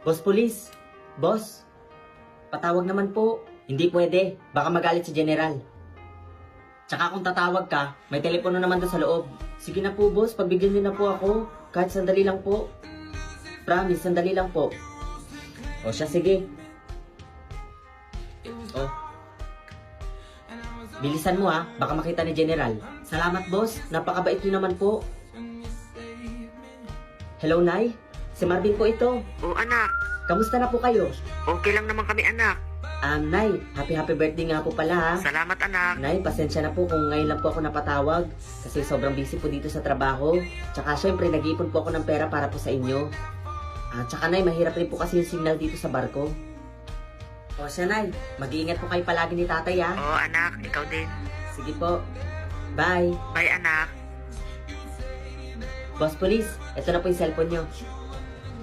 Boss Police! Boss! Patawag naman po. Hindi pwede. Baka magalit si General. Tsaka kung tatawag ka, may telepono naman doon sa loob. Sige na po, boss. Pagbigyan niyo na po ako. Kahit sandali lang po. Promise, sandali lang po. O siya, sige. O. Bilisan mo ha. Baka makita ni General. Salamat, boss. Napakabait niyo naman po. Hello, Nay. Si Marvin po ito. Oh anak, Kamusta na po kayo? okay lang naman kami anak. Nay, happy birthday nga po pala ha. Salamat anak. Nay, pasensya na po kung ngayon lang po ako napatawag kasi sobrang busy po dito sa trabaho. Tsaka syempre, nag-iipon po ako ng pera para po sa inyo. Tsaka Nay, mahirap rin po kasi yung signal dito sa barko. O siya Nay, mag-iingat po kayo palagi ni tatay ha. Oo anak, ikaw din. Sige po. Bye. Bye anak. Boss Police, ito na po yung cellphone nyo.